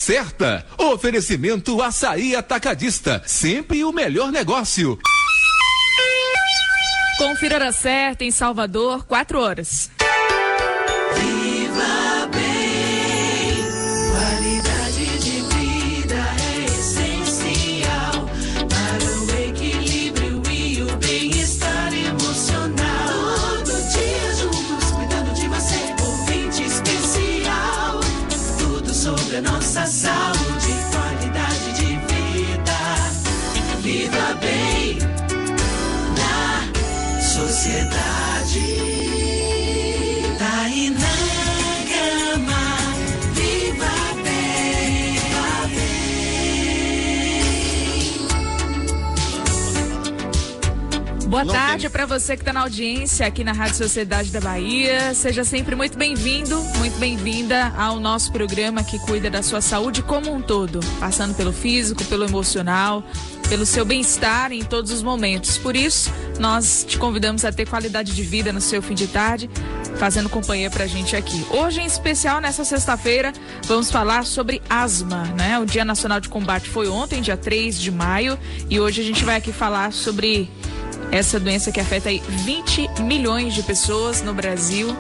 Certa. Oferecimento Açaí Atacadista, sempre o melhor negócio. Confira a hora certa em Salvador, 4 horas. Viva bem, qualidade de vida é essencial para o equilíbrio e o bem-estar emocional. Todo dia juntos, cuidando de você, ouvinte especial. Tudo sobre a nossa saúde, qualidade de vida. Viva bem na sociedade. Tainã Gama, viva bem, viva bem. Boa tarde para você que está na audiência aqui na Rádio Sociedade da Bahia. Seja sempre muito bem-vindo, muito bem-vinda ao nosso programa que cuida da sua saúde como um todo, passando pelo físico, pelo emocional, pelo seu bem-estar em todos os momentos. Por isso, nós te convidamos a ter qualidade de vida no seu fim de tarde, fazendo companhia pra gente aqui. Hoje, em especial, nessa sexta-feira, vamos falar sobre asma, né? O Dia Nacional de Combate foi ontem, dia 3 de maio, e hoje a gente vai aqui falar sobre essa doença que afeta aí 20 milhões de pessoas no Brasil.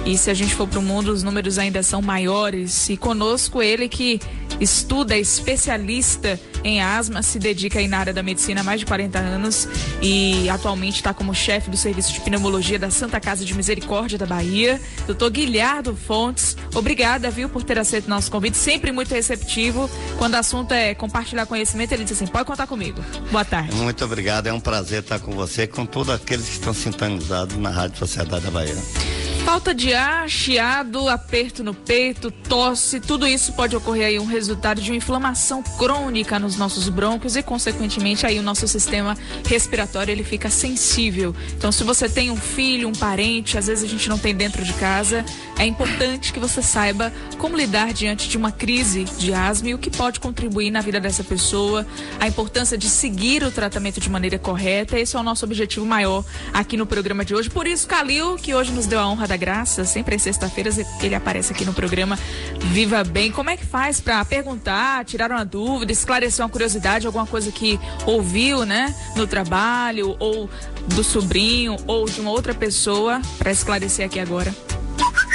E se a gente for para o mundo, os números ainda são maiores. E conosco ele que estuda, é especialista em asma, se dedica aí na área da medicina há mais de 40 anos e atualmente está como chefe do Serviço de Pneumologia da Santa Casa de Misericórdia da Bahia, Dr. Guilhardo Fontes. Obrigada, viu, por ter aceito nosso convite, sempre muito receptivo. Quando o assunto é compartilhar conhecimento, ele diz assim, pode contar comigo. Boa tarde. Muito obrigado, é um prazer estar com você, com todos aqueles que estão sintonizados na Rádio Sociedade da Bahia. Falta de ar, chiado, aperto no peito, tosse, tudo isso pode ocorrer aí um resultado de uma inflamação crônica nos nossos brônquios e, consequentemente, aí o nosso sistema respiratório ele fica sensível. Então, se você tem um filho, um parente, às vezes a gente não tem dentro de casa, é importante que você saiba como lidar diante de uma crise de asma e o que pode contribuir na vida dessa pessoa, a importância de seguir o tratamento de maneira correta. Esse é o nosso objetivo maior aqui no programa de hoje. Por isso, Calil, que hoje nos deu a honra da graça, sempre às sexta-feiras ele aparece aqui no programa Viva Bem. Como é que faz para perguntar, tirar uma dúvida, esclarecer uma curiosidade, alguma coisa que ouviu, né, no trabalho, ou do sobrinho, ou de uma outra pessoa, para esclarecer aqui agora?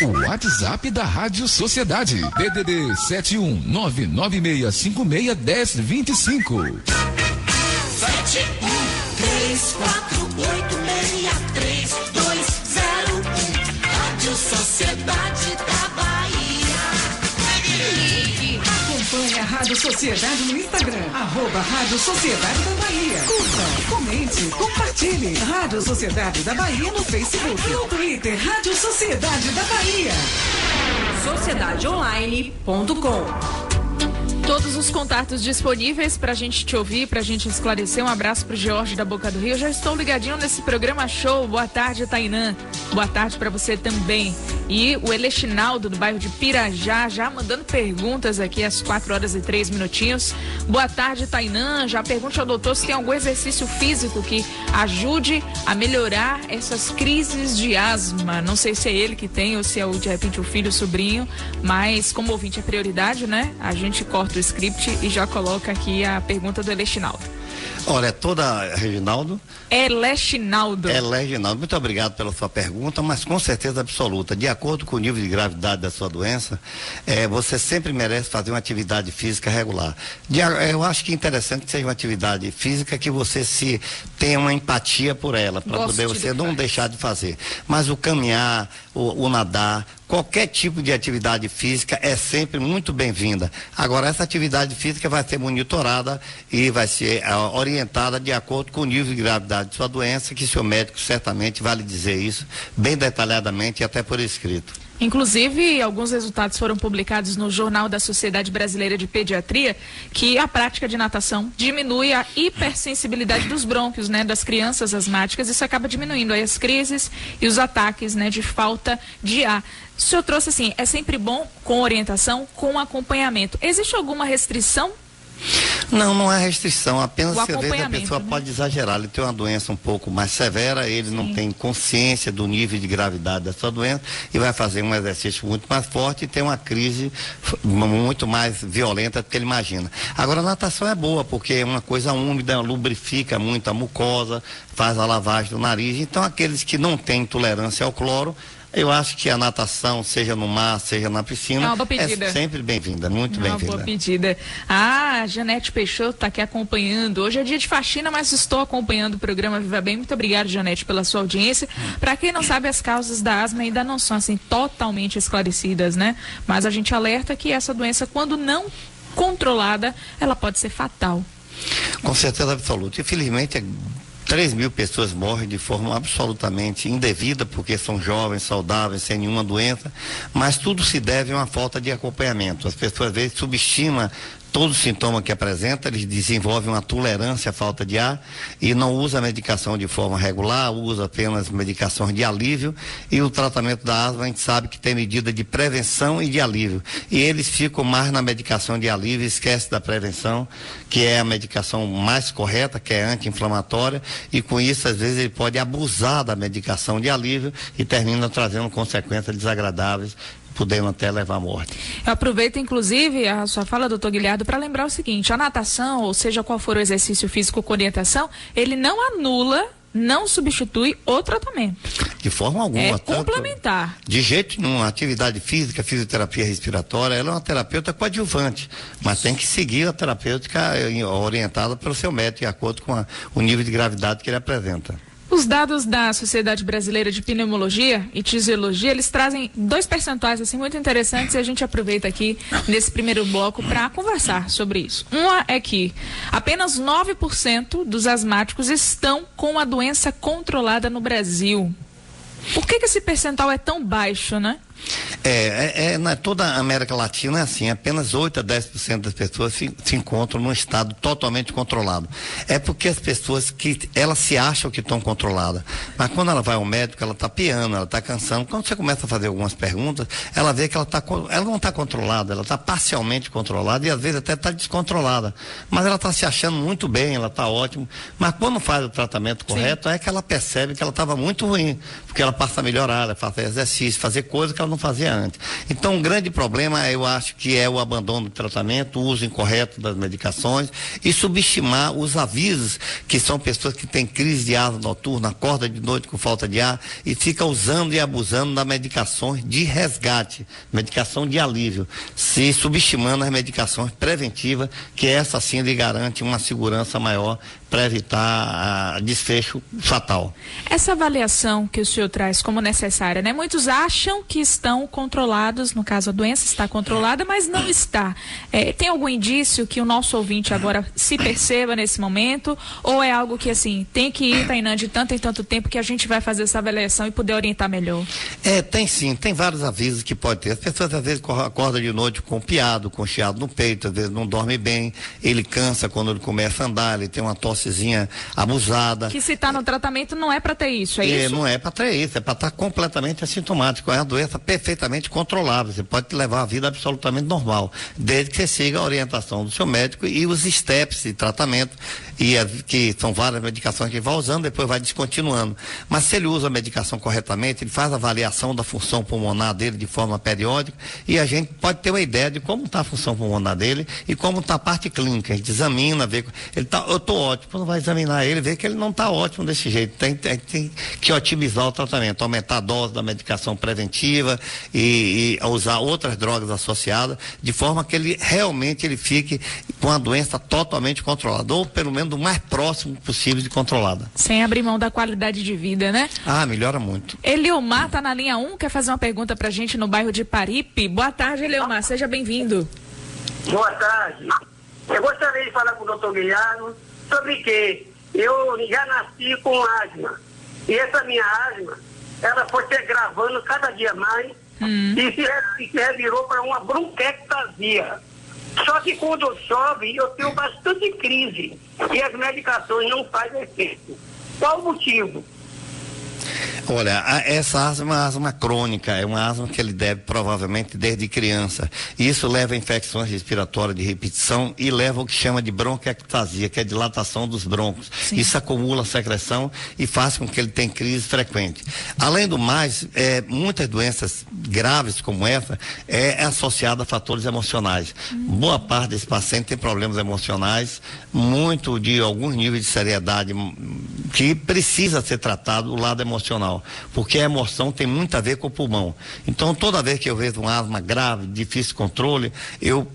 O WhatsApp da Rádio Sociedade, DDD 71996561025. 71348632201. Rádio Sociedade da Bahia. Acompanhe a Rádio Sociedade no Instagram, @Rádio Sociedade da Bahia. Curta, comente, compartilhe. Rádio Sociedade da Bahia no Facebook. No Twitter, Rádio Sociedade da Bahia. Sociedadeonline.com. Todos os contatos disponíveis pra gente te ouvir, pra gente esclarecer. Um abraço pro George da Boca do Rio. Eu já estou ligadinho nesse programa show. Boa tarde, Tainã. Boa tarde pra você também. E o Elexinaldo, do bairro de Pirajá, já mandando perguntas aqui às 4h03. Boa tarde, Tainã. Já pergunte ao doutor se tem algum exercício físico que ajude a melhorar essas crises de asma. Não sei se é ele que tem ou se é, de repente, o filho, o sobrinho. Mas, como ouvinte é prioridade, né? A gente corta o script e já coloca aqui a pergunta do Elexinaldo. Olha, é toda, Reginaldo? Elexinaldo. Reginaldo, muito obrigado pela sua pergunta, mas com certeza absoluta, de acordo com o nível de gravidade da sua doença, você sempre merece fazer uma atividade física regular. Eu acho que é interessante que seja uma atividade física que você se tenha uma empatia por ela, para poder você não deixar de fazer. Mas o caminhar, o nadar, qualquer tipo de atividade física é sempre muito bem-vinda. Agora, essa atividade física vai ser monitorada e vai ser orientada de acordo com o nível de gravidade de sua doença, que seu médico certamente vai lhe dizer isso bem detalhadamente e até por escrito. Inclusive, alguns resultados foram publicados no Jornal da Sociedade Brasileira de Pediatria, que a prática de natação diminui a hipersensibilidade dos brônquios, né, das crianças asmáticas. Isso acaba diminuindo aí as crises e os ataques, né, de falta de ar. O senhor trouxe assim, é sempre bom com orientação, com acompanhamento. Existe alguma restrição? Não há restrição, apenas O às vezes a acompanhamento, pessoa né? pode exagerar, ele tem uma doença um pouco mais severa, ele não tem consciência do nível de gravidade da sua doença e vai fazer um exercício muito mais forte e tem uma crise muito mais violenta do que ele imagina. Agora a natação é boa, porque é uma coisa úmida, lubrifica muito a mucosa, faz a lavagem do nariz, então aqueles que não têm intolerância ao cloro, eu acho que a natação, seja no mar, seja na piscina, É uma boa pedida. é sempre bem-vinda, muito Uma bem-vinda. boa pedida. Ah, Janete Peixoto está aqui acompanhando. Hoje é dia de faxina, mas estou acompanhando o programa Viva Bem. Muito obrigada, Janete, pela sua audiência. Para quem não sabe, as causas da asma ainda não são assim totalmente esclarecidas, né? Mas a gente alerta que essa doença, quando não controlada, ela pode ser fatal. Com certeza absoluta. Infelizmente, 3.000 pessoas morrem de forma absolutamente indevida, porque são jovens, saudáveis, sem nenhuma doença, mas tudo se deve a uma falta de acompanhamento. As pessoas às vezes subestimam todo sintoma que apresenta, eles desenvolvem uma tolerância à falta de ar e não usa a medicação de forma regular, usa apenas medicações de alívio, e o tratamento da asma a gente sabe que tem medida de prevenção e de alívio. E eles ficam mais na medicação de alívio, esquece da prevenção, que é a medicação mais correta, que é anti-inflamatória, e com isso às vezes ele pode abusar da medicação de alívio e termina trazendo consequências desagradáveis, podendo até levar à morte. Eu aproveito, inclusive, a sua fala, doutor Guilherme, para lembrar o seguinte: a natação, ou seja, qual for o exercício físico com orientação, ele não anula, não substitui o tratamento. De forma alguma. É tanto- complementar. De jeito nenhum. Atividade física, fisioterapia respiratória, ela é uma terapeuta coadjuvante, mas tem que seguir a terapêutica orientada pelo seu médico, de acordo com o nível de gravidade que ele apresenta. Os dados da Sociedade Brasileira de Pneumologia e Tisiologia, eles trazem 2 percentuais assim muito interessantes, e a gente aproveita aqui nesse primeiro bloco para conversar sobre isso. Uma é que apenas 9% dos asmáticos estão com a doença controlada no Brasil. Por que esse percentual é tão baixo, né? Na toda a América Latina é assim, apenas 8 a 10% das pessoas se encontram num estado totalmente controlado. É porque as pessoas elas se acham que estão controladas, mas quando ela vai ao médico, ela está piando, ela está cansando. Quando você começa a fazer algumas perguntas, ela vê que ela não está controlada, ela está parcialmente controlada e às vezes até está descontrolada, mas ela está se achando muito bem, ela está ótimo, mas quando faz o tratamento correto, é que ela percebe que ela estava muito ruim, porque ela passa a melhorar, ela fazer exercício, fazer coisas que ela não fazia antes. Então, um grande problema, eu acho que é o abandono do tratamento, o uso incorreto das medicações e subestimar os avisos, que são pessoas que têm crise de asma noturna, acorda de noite com falta de ar e fica usando e abusando das medicações de resgate, medicação de alívio, se subestimando as medicações preventivas, que essa sim lhe garante uma segurança maior para evitar desfecho fatal. Essa avaliação que o senhor traz como necessária, né? Muitos acham que estão controlados, no caso a doença está controlada, mas não está. Tem algum indício que o nosso ouvinte agora se perceba nesse momento? Ou é algo que assim, tem que ir, Tainã, de tanto em tanto tempo que a gente vai fazer essa avaliação e poder orientar melhor? Tem sim, tem vários avisos que pode ter. As pessoas às vezes acordam de noite com piado, com chiado no peito, às vezes não dorme bem, ele cansa quando ele começa a andar, ele tem uma tossezinha abusada. Que se está no tratamento não é para ter isso, é isso? Não é para ter isso, é para estar completamente assintomático. É uma doença perfeitamente controlável. Você pode levar a vida absolutamente normal, desde que você siga a orientação do seu médico e os steps de tratamento, que são várias medicações que ele vai usando, depois vai descontinuando. Mas se ele usa a medicação corretamente, ele faz a avaliação da função pulmonar dele de forma periódica e a gente pode ter uma ideia de como está a função pulmonar dele e como está a parte clínica. A gente examina, vê, eu estou ótimo. Quando vai examinar ele, vê que ele não está ótimo desse jeito. Tem que otimizar o tratamento, aumentar a dose da medicação preventiva e usar outras drogas associadas, de forma que ele realmente fique com a doença totalmente controlada, ou pelo menos o mais próximo possível de controlada. Sem abrir mão da qualidade de vida, né? Melhora muito. Eliomar está na linha 1, quer fazer uma pergunta pra gente no bairro de Paripe. Boa tarde, Eliomar, seja bem-vindo. Boa tarde. Eu gostaria de falar com o doutor Guilherme sobre que eu já nasci com asma. E essa minha asma, ela foi se agravando cada dia mais e se revirou para uma bronquiectasia. Só que quando chove, eu tenho bastante crise e as medicações não fazem efeito. Qual o motivo? Olha, essa asma é uma asma crônica, é uma asma que ele deve provavelmente desde criança. Isso leva a infecções respiratórias de repetição e leva o que chama de bronquiectasia, que é a dilatação dos broncos. Sim. Isso acumula a secreção e faz com que ele tenha crise frequente. Além do mais, muitas doenças graves como essa é associada a fatores emocionais. Boa parte desse paciente tem problemas emocionais, muito de alguns níveis de seriedade que precisa ser tratado do lado emocional, porque a emoção tem muito a ver com o pulmão. Então, toda vez que eu vejo uma asma grave, difícil controle, eu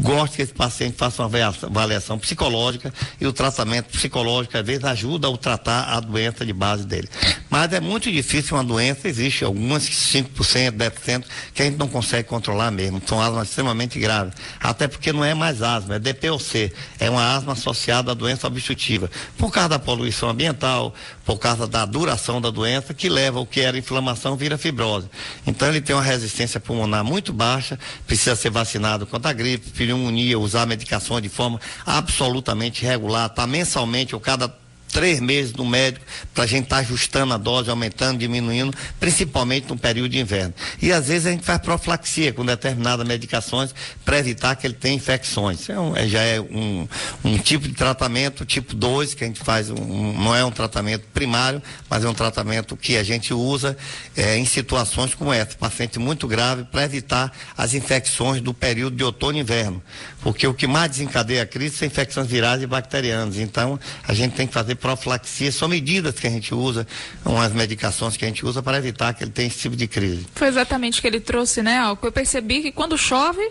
gosto que esse paciente faça uma avaliação psicológica, e o tratamento psicológico às vezes ajuda a tratar a doença de base dele. Mas é muito difícil uma doença, existe algumas 5%, 10% que a gente não consegue controlar mesmo. São asmas extremamente graves, até porque não é mais asma, é DPOC, é uma asma associada à doença obstrutiva, por causa da poluição ambiental, por causa da duração da doença, que leva o que era inflamação vira fibrose. Então ele tem uma resistência pulmonar muito baixa, precisa ser vacinado contra a gripe, pneumonia, usar medicações de forma absolutamente regular, tá mensalmente ou cada 3 meses no médico, para a gente estar ajustando a dose, aumentando, diminuindo, principalmente no período de inverno. E às vezes a gente faz profilaxia com determinadas medicações para evitar que ele tenha infecções. Já é um tipo de tratamento, tipo 2, que a gente faz, não é um tratamento primário, mas é um tratamento que a gente usa em situações como essa, paciente muito grave, para evitar as infecções do período de outono e inverno. Porque o que mais desencadeia a crise são infecções virais e bacterianas. Então, a gente tem que fazer profilaxia, são medidas que a gente usa, umas medicações que a gente usa para evitar que ele tenha esse tipo de crise. Foi exatamente o que ele trouxe, né, Alco? Eu percebi que quando chove,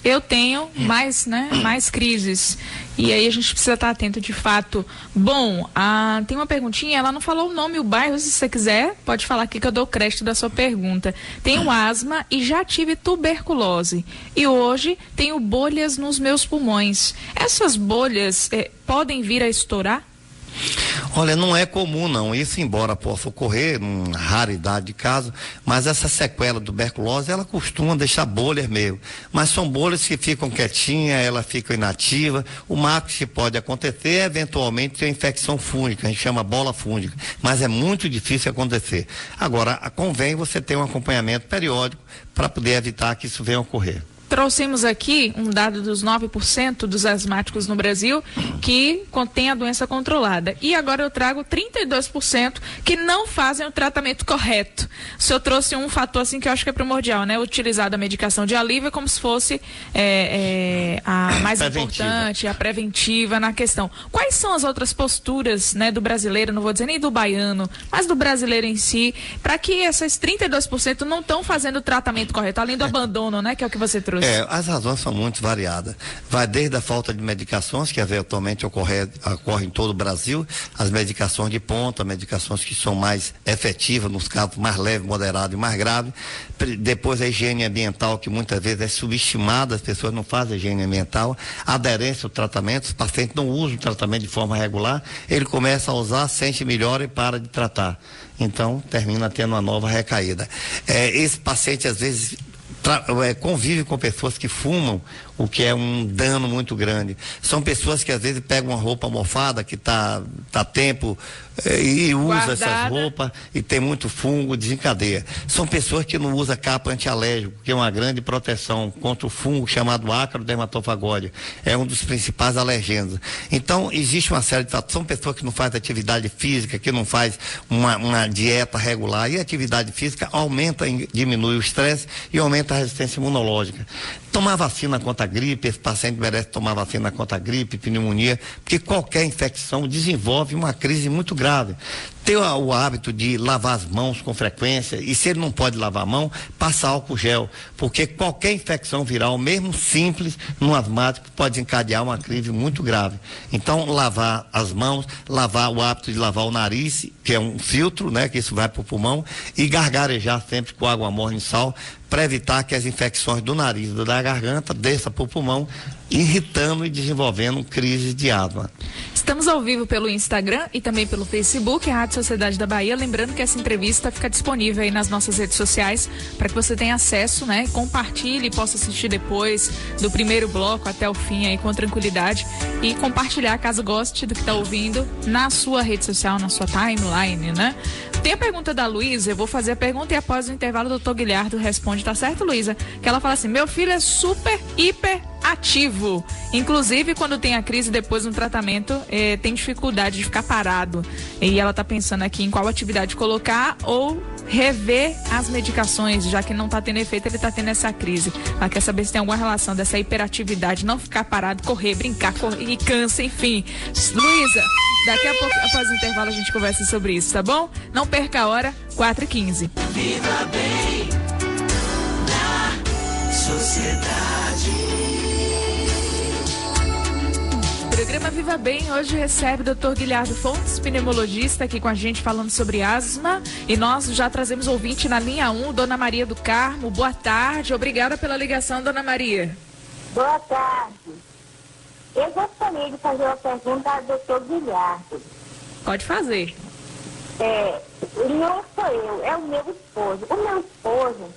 eu tenho mais crises. E aí a gente precisa estar atento de fato. Bom, tem uma perguntinha, ela não falou o nome e o bairro, se você quiser, pode falar aqui que eu dou crédito da sua pergunta. Tenho asma e já tive tuberculose. E hoje tenho bolhas nos meus pulmões. Essas bolhas podem vir a estourar? Olha, não é comum não, isso embora possa ocorrer, uma raridade de casos, mas essa sequela da tuberculose, ela costuma deixar bolhas mesmo, mas são bolhas que ficam quietinhas, ela fica inativa. O máximo que pode acontecer é eventualmente ter infecção fúngica, a gente chama bola fúngica, mas é muito difícil acontecer. Agora, convém você ter um acompanhamento periódico para poder evitar que isso venha a ocorrer. Trouxemos aqui um dado dos 9% dos asmáticos no Brasil que contém a doença controlada. E agora eu trago 32% que não fazem o tratamento correto. O senhor trouxe um fator assim que eu acho que é primordial, né? Utilizar a medicação de alívio como se fosse a mais importante, a preventiva na questão. Quais são as outras posturas, né, do brasileiro, não vou dizer nem do baiano, mas do brasileiro em si, para que esses 32% não estão fazendo o tratamento correto, além do abandono, né, que é o que você trouxe? As razões são muito variadas. Vai desde a falta de medicações, que eventualmente ocorre em todo o Brasil, as medicações de ponta, medicações que são mais efetivas nos casos mais leves, moderados e mais graves. Depois a higiene ambiental, que muitas vezes é subestimada, as pessoas não fazem higiene ambiental. A aderência ao tratamento, os pacientes não usam o tratamento de forma regular, ele começa a usar, sente melhor e para de tratar. Então, termina tendo uma nova recaída. Esse paciente, às vezes, convive com pessoas que fumam, o que é um dano muito grande. São pessoas que às vezes pegam uma roupa mofada que tá tempo e usa essas roupas e tem muito fungo, desencadeia. São pessoas que não usam capa antialérgico, que é uma grande proteção contra o fungo chamado ácaro dermatofagóide. É um dos principais alergênios. Então, existe uma série de... São pessoas que não fazem atividade física, que não faz uma dieta regular, e a atividade física aumenta, diminui o estresse e aumenta a resistência imunológica. Tomar vacina contra a gripe, esse paciente merece tomar vacina contra a gripe, pneumonia, porque qualquer infecção desenvolve uma crise muito grave. Ter o hábito de lavar as mãos com frequência, e se ele não pode lavar a mão, passar álcool gel, porque qualquer infecção viral, mesmo simples, no asmático, pode desencadear uma crise muito grave. Então, lavar as mãos, o hábito de lavar o nariz, que é um filtro, né, que isso vai para o pulmão, e gargarejar sempre com água morna e sal, para evitar que as infecções do nariz e da garganta desçam para o pulmão, irritando e desenvolvendo crises de asma. Estamos ao vivo pelo Instagram e também pelo Facebook, a Rádio Sociedade da Bahia. Lembrando que essa entrevista fica disponível aí nas nossas redes sociais para que você tenha acesso, né? Compartilhe e possa assistir depois do primeiro bloco até o fim aí com tranquilidade e compartilhar caso goste do que está ouvindo na sua rede social, na sua timeline, né? Tem a pergunta da Luísa, eu vou fazer a pergunta e após o intervalo o doutor Guilherme responde, tá certo, Luísa? Que ela fala assim, meu filho é super, hiper ativo. Inclusive, quando tem a crise depois no tratamento, tem dificuldade de ficar parado. E ela tá pensando aqui em qual atividade colocar ou rever as medicações, já que não tá tendo efeito, ele tá tendo essa crise. Ela quer saber se tem alguma relação dessa hiperatividade, não ficar parado, correr, brincar, correr e cansa, enfim. Luísa, daqui a pouco, após o intervalo, a gente conversa sobre isso, tá bom? Não perca a hora, 4h15. Viva bem na sociedade. O programa Viva Bem hoje recebe o Dr. Guilherme Fontes, pneumologista, aqui com a gente falando sobre asma. E nós já trazemos ouvinte na linha 1, Dona Maria do Carmo. Boa tarde, obrigada pela ligação, Dona Maria. Boa tarde. Eu gostaria de fazer uma pergunta ao doutor Guilherme. Pode fazer. Não sou eu, é o meu esposo. O meu esposo,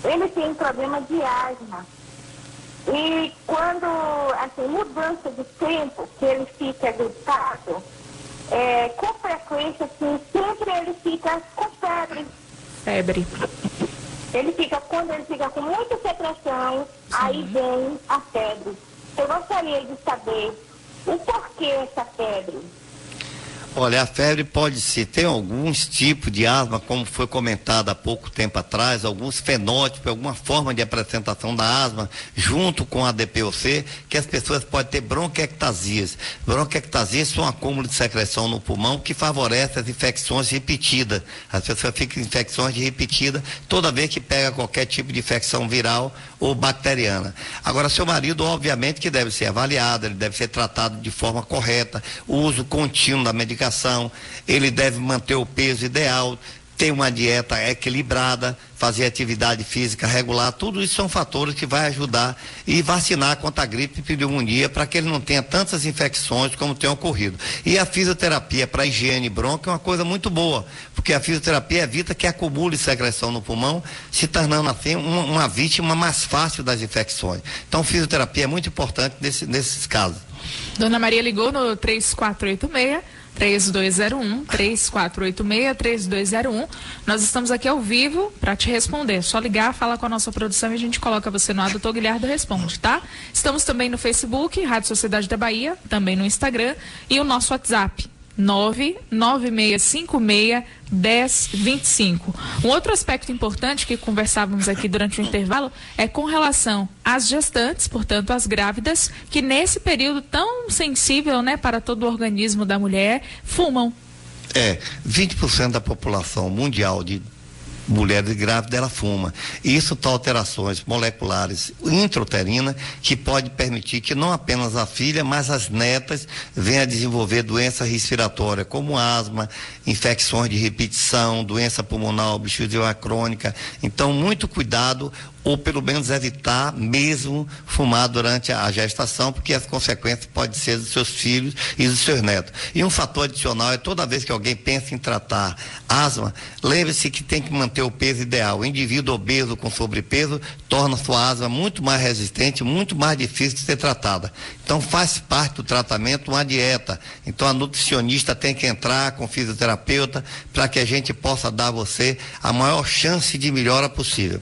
ele tem problema de asma. E quando, assim, mudança de tempo, que ele fica gripado, com frequência, assim, sempre ele fica com febre. Febre. Quando ele fica com muita secreção, aí vem a febre. Eu gostaria de saber o porquê essa febre. Olha, a febre pode ser, tem alguns tipos de asma, como foi comentado há pouco tempo atrás, alguns fenótipos, alguma forma de apresentação da asma, junto com a DPOC, que as pessoas podem ter bronquiectasias. Bronquiectasias são um acúmulo de secreção no pulmão que favorece as infecções repetidas. As pessoas ficam com infecções repetidas toda vez que pega qualquer tipo de infecção viral ou bacteriana. Agora, seu marido, obviamente, que deve ser avaliado, ele deve ser tratado de forma correta, o uso contínuo da medicação, ele deve manter o peso ideal, ter uma dieta equilibrada, fazer atividade física regular, tudo isso são fatores que vai ajudar e vacinar contra a gripe e pneumonia para que ele não tenha tantas infecções como tem ocorrido. E a fisioterapia para higiene bronca é uma coisa muito boa, porque a fisioterapia evita que acumule secreção no pulmão, se tornando assim uma vítima mais fácil das infecções. Então, fisioterapia é muito importante nesses casos. Dona Maria ligou no 3486-3201. Nós estamos aqui ao vivo para te responder. Só ligar, falar com a nossa produção e a gente coloca você no ar. Doutor Guilherme responde, tá? Estamos também no Facebook, Rádio Sociedade da Bahia, também no Instagram e o nosso WhatsApp. 99656-1025. Um outro aspecto importante que conversávamos aqui durante o intervalo é com relação às gestantes, portanto, às grávidas, que nesse período tão sensível, né, para todo o organismo da mulher, fumam. 20% da população mundial de mulheres grávidas, ela fuma. E isso tem alterações moleculares intrauterina que pode permitir que não apenas a filha, mas as netas venham a desenvolver doença respiratória, como asma, infecções de repetição, doença pulmonar obstrutiva crônica. Então, muito cuidado, ou pelo menos evitar mesmo fumar durante a gestação, porque as consequências podem ser dos seus filhos e dos seus netos. E um fator adicional é toda vez que alguém pensa em tratar asma, lembre-se que tem que manter o peso ideal. O indivíduo obeso com sobrepeso torna sua asma muito mais resistente, muito mais difícil de ser tratada. Então faz parte do tratamento uma dieta. Então a nutricionista tem que entrar com o fisioterapeuta para que a gente possa dar a você a maior chance de melhora possível.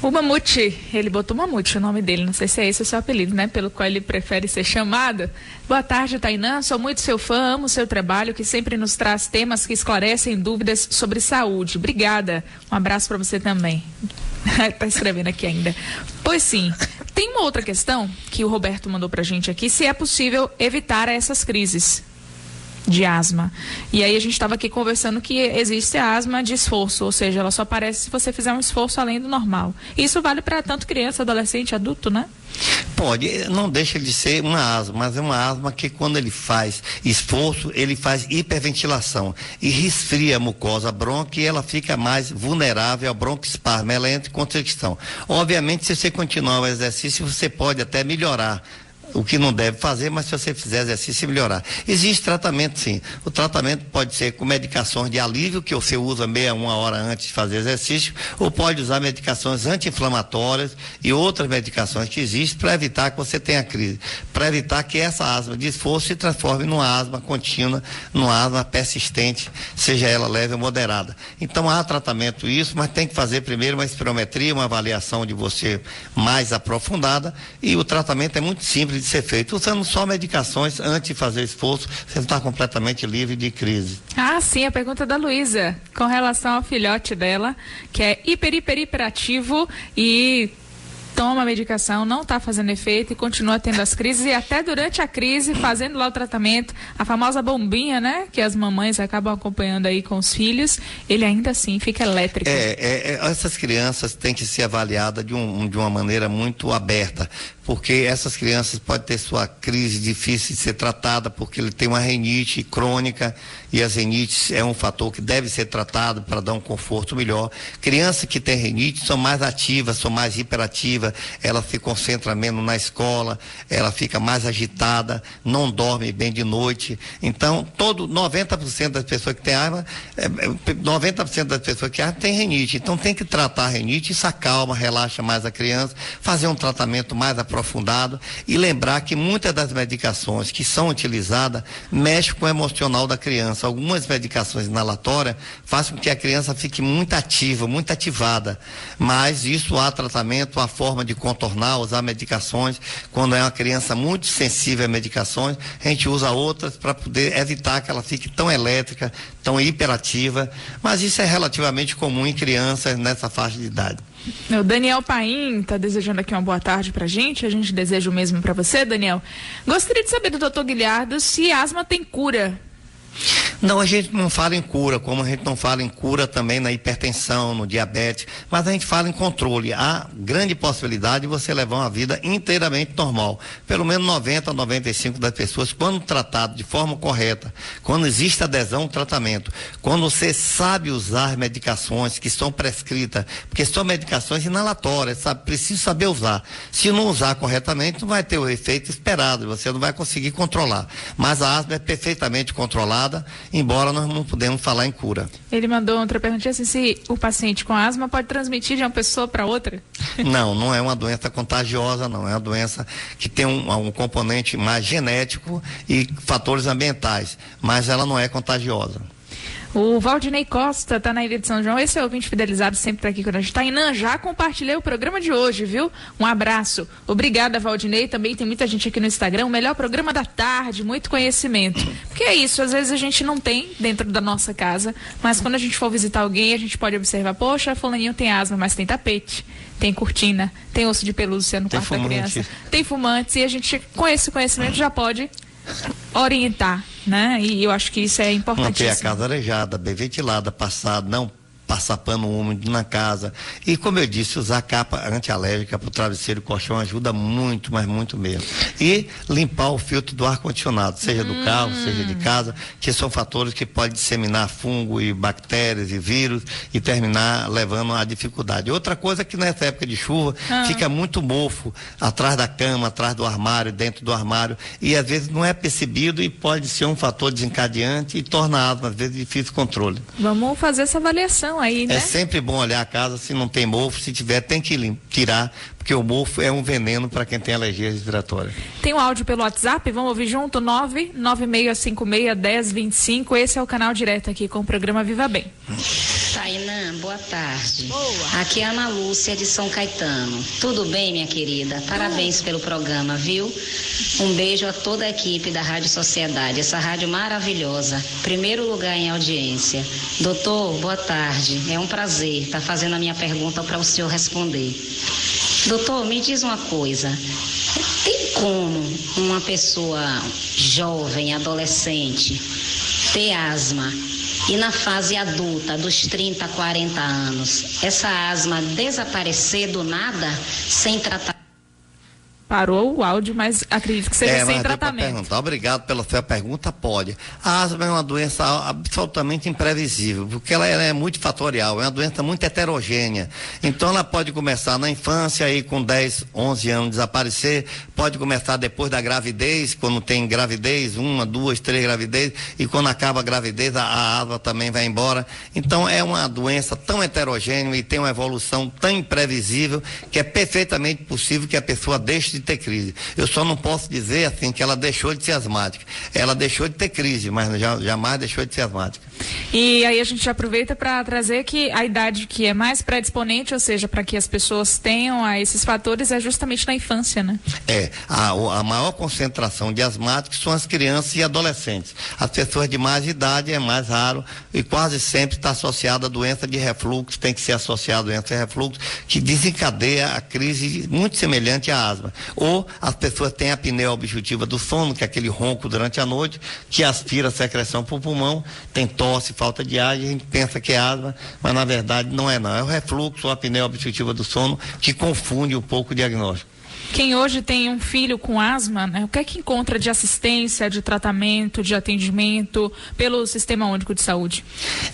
O Mamute, ele botou Mamute, o nome dele, não sei se é esse o seu apelido, né? Pelo qual ele prefere ser chamado. Boa tarde, Tainã, sou muito seu fã, amo seu trabalho, que sempre nos traz temas que esclarecem dúvidas sobre saúde. Obrigada. Um abraço para você também. Tá escrevendo aqui ainda. Pois sim, tem uma outra questão que o Roberto mandou pra gente aqui, se é possível evitar essas crises de asma. E aí a gente estava aqui conversando que existe a asma de esforço, ou seja, ela só aparece se você fizer um esforço além do normal. Isso vale para tanto criança, adolescente, adulto, né? Pode, não deixa de ser uma asma, mas é uma asma que quando ele faz esforço, ele faz hiperventilação e resfria a mucosa brônquia e ela fica mais vulnerável ao broncoespasmo, ela entra em constricção. Obviamente, se você continuar o exercício, você pode até melhorar o que não deve fazer, mas se você fizer exercício, melhorar. Existe tratamento, sim. O tratamento pode ser com medicações de alívio, que você usa uma hora antes de fazer exercício, ou pode usar medicações anti-inflamatórias e outras medicações que existem para evitar que você tenha crise, para evitar que essa asma de esforço se transforme numa asma contínua, numa asma persistente, seja ela leve ou moderada. Então há tratamento isso, mas tem que fazer primeiro uma espirometria, uma avaliação de você mais aprofundada, e o tratamento é muito simples de ser feito, usando só medicações antes de fazer esforço, você está completamente livre de crise. Ah, sim, a pergunta da Luísa, com relação ao filhote dela, que é hiperativo e toma a medicação, não está fazendo efeito e continua tendo as crises, e até durante a crise, fazendo lá o tratamento, a famosa bombinha, né, que as mamães acabam acompanhando aí com os filhos, ele ainda assim fica elétrico. Essas crianças têm que ser avaliadas de uma maneira muito aberta, porque essas crianças podem ter sua crise difícil de ser tratada, porque ele tem uma rinite crônica, e as rinites é um fator que deve ser tratado para dar um conforto melhor. Crianças que têm rinite são mais ativas, são mais hiperativas, ela se concentra menos na escola, ela fica mais agitada, não dorme bem de noite. Então, 90% das pessoas que têm asma, 90% das pessoas que têm rinite. Então, tem que tratar a rinite, isso acalma, relaxa mais a criança, fazer um tratamento mais aprofundado e lembrar que muitas das medicações que são utilizadas mexem com o emocional da criança. Algumas medicações inalatórias fazem com que a criança fique muito ativa, muito ativada, mas isso há tratamento, há forma de contornar, usar medicações. Quando é uma criança muito sensível a medicações, a gente usa outras para poder evitar que ela fique tão elétrica, tão hiperativa, mas isso é relativamente comum em crianças nessa faixa de idade. O Daniel Paim está desejando aqui uma boa tarde pra gente, a gente deseja o mesmo para você, Daniel. Gostaria de saber do Dr. Guilhardo se asma tem cura. Não, a gente não fala em cura, como a gente não fala em cura também na hipertensão, no diabetes, mas a gente fala em controle. Há grande possibilidade de você levar uma vida inteiramente normal. Pelo menos 90 a 95% das pessoas, quando tratado de forma correta, quando existe adesão ao tratamento, quando você sabe usar medicações que são prescritas, porque são medicações inalatórias, sabe? Precisa saber usar. Se não usar corretamente, não vai ter o efeito esperado, você não vai conseguir controlar. Mas a asma é perfeitamente controlada, embora nós não podemos falar em cura. Ele mandou outra perguntinha assim, se o paciente com asma pode transmitir de uma pessoa para outra? Não é uma doença contagiosa, não. É uma doença que tem um componente mais genético e fatores ambientais, mas ela não é contagiosa. O Valdinei Costa está na Ilha de São João, esse é o ouvinte fidelizado, sempre está aqui quando a gente está. Inan, já compartilhei o programa de hoje, viu? Um abraço. Obrigada, Valdinei. Também tem muita gente aqui no Instagram, o melhor programa da tarde, muito conhecimento. Porque é isso, às vezes a gente não tem dentro da nossa casa, mas quando a gente for visitar alguém, a gente pode observar, poxa, fulaninho tem asma, mas tem tapete, tem cortina, tem osso de pelúcia no quarto da criança, tem fumantes, e a gente, com esse conhecimento, já pode orientar, né? E eu acho que isso é importantíssimo. Manter a casa arejada, bem ventilada, não passar pano úmido na casa. E como eu disse, usar capa antialérgica para o travesseiro e colchão ajuda muito, mas muito mesmo. E limpar o filtro do ar-condicionado, seja do carro, seja de casa, que são fatores que podem disseminar fungo e bactérias e vírus e terminar levando à dificuldade. Outra coisa é que nessa época de chuva fica muito mofo atrás da cama, atrás do armário, dentro do armário, e às vezes não é percebido e pode ser um fator desencadeante e torna a asma às vezes difícil controle. Vamos fazer essa avaliação aí, né? É sempre bom olhar a casa, se não tem mofo, se tiver tem que tirar, porque o mofo é um veneno para quem tem alergia respiratória. Tem um áudio pelo WhatsApp, vamos ouvir junto, 996561025, esse é o canal direto aqui com o programa Viva Bem. Tainan, boa tarde. Boa. Aqui é a Ana Lúcia de São Caetano. Tudo bem, minha querida? Parabéns pelo programa, viu? Um beijo a toda a equipe da Rádio Sociedade, essa rádio maravilhosa. Primeiro lugar em audiência. Doutor, boa tarde. É um prazer estar fazendo a minha pergunta para o senhor responder. Doutor, me diz uma coisa. Tem como uma pessoa jovem, adolescente, ter asma e na fase adulta, dos 30 a 40 anos, essa asma desaparecer do nada, sem tratamento? Parou o áudio, mas acredito que seja sem tratamento. Obrigado pela sua pergunta, pode. A asma é uma doença absolutamente imprevisível, porque ela é multifatorial, é uma doença muito heterogênea. Então ela pode começar na infância, aí com 10, 11 anos desaparecer, pode começar depois da gravidez, quando tem gravidez, 1, 2, 3 gravidez, e quando acaba a gravidez, a asma também vai embora. Então é uma doença tão heterogênea e tem uma evolução tão imprevisível que é perfeitamente possível que a pessoa deixe de ter crise. Eu só não posso dizer assim que ela deixou de ser asmática. Ela deixou de ter crise, mas jamais deixou de ser asmática. E aí a gente aproveita para trazer que a idade que é mais predisponente, ou seja, para que as pessoas tenham esses fatores, é justamente na infância, né? A maior concentração de asmáticos são as crianças e adolescentes. As pessoas de mais idade é mais raro e quase sempre está associada a doença de refluxo, tem que ser associada a doença de refluxo, que desencadeia a crise muito semelhante à asma. Ou as pessoas têm a apneia obstrutiva do sono, que é aquele ronco durante a noite, que aspira a secreção para o pulmão, tem tosse, falta de ar, e a gente pensa que é asma, mas na verdade não é não. É o refluxo ou a apneia obstrutiva do sono que confunde um pouco o diagnóstico. Quem hoje tem um filho com asma, né, o que é que encontra de assistência, de tratamento, de atendimento pelo Sistema Único de Saúde?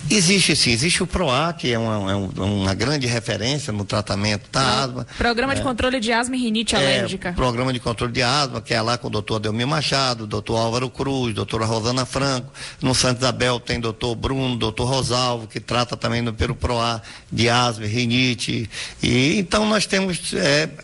Existe sim, existe o PROA, que é uma grande referência no tratamento da asma. Programa de Controle de Asma e Rinite Alérgica. Programa de controle de asma, que é lá com o doutor Adelmir Machado, doutor Álvaro Cruz, doutora Rosana Franco. No Santa Isabel tem doutor Bruno, doutor Rosalvo, que trata também pelo PROA de asma e rinite. E então nós temos,